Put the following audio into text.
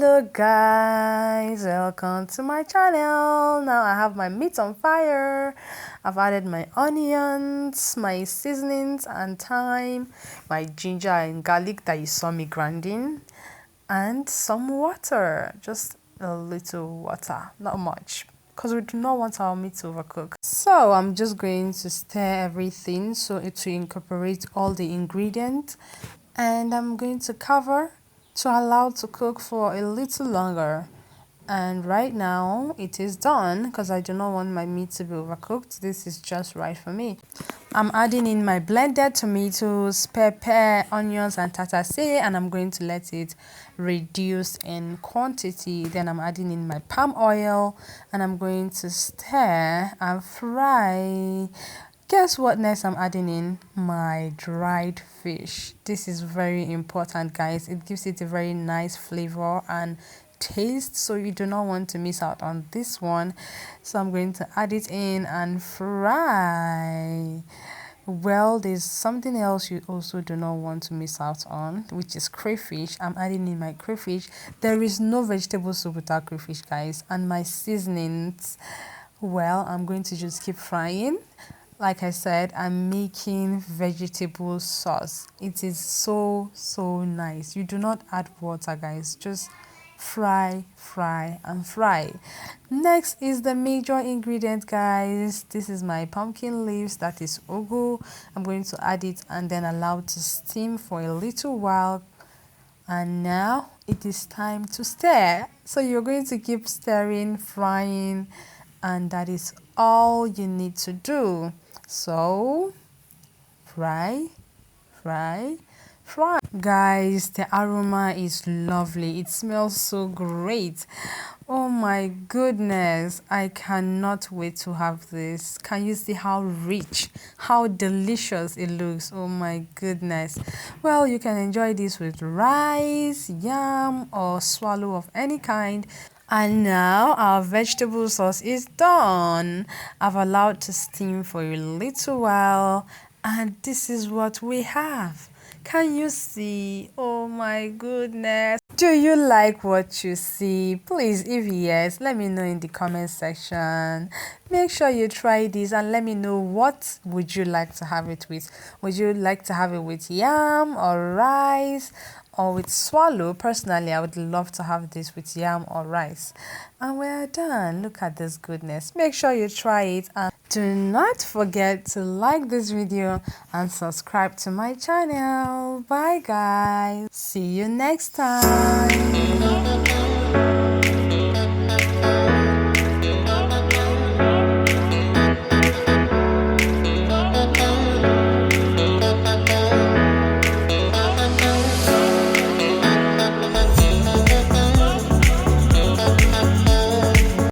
Hello guys, welcome to my channel. Now I have my meat on fire. I've added my onions, my seasonings and thyme, my ginger and garlic that you saw me grinding, and some water, just a little water, not much, because we do not want our meat to overcook. So I'm just going to stir everything so it to incorporate all the ingredients, and I'm going to cover to allow to cook for a little longer. And right now it is done because I do not want my meat to be overcooked. This is just right for me. I'm adding in my blended tomatoes, pepper, onions and tatase, and I'm going to let it reduce in quantity. Then I'm adding in my palm oil and I'm going to stir and fry. Guess what next I'm adding in? My dried fish. This is very important, guys. It gives it a very nice flavor and taste, so you do not want to miss out on this one. So I'm going to add it in and fry. Well, there's something else you also do not want to miss out on, which is crayfish. I'm adding in my crayfish. There is no vegetable soup without crayfish, guys. And my seasonings, well, I'm going to just keep frying. Like I said, I'm making vegetable sauce. It is so nice. You do not add water, guys. Just fry and fry. Next is the major ingredient, guys. This is my pumpkin leaves, that is ugwu. I'm going to add it and then allow it to steam for a little while. And now it is time to stir. So you're going to keep stirring, frying, and that is all you need to do. So fry. Guys, the aroma is lovely. It smells so great. Oh my goodness, I cannot wait to have this. Can you see how rich, how delicious it looks? Oh my goodness. Well, you can enjoy this with rice, yam, or swallow of any kind. And now our vegetable sauce is done. I've allowed to steam for a little while, and this is what we have. Can you see? Oh my goodness. Do you like what you see? Please, if yes, let me know in the comment section. Make sure you try this and let me know what would you like to have it with. Would you like to have it with yam or rice or with swallow? Personally, I would love to have this with yam or rice. And we're done. Look at this goodness. Make sure you try it, and do not forget to like this video and subscribe to my channel. Bye guys. See you next time.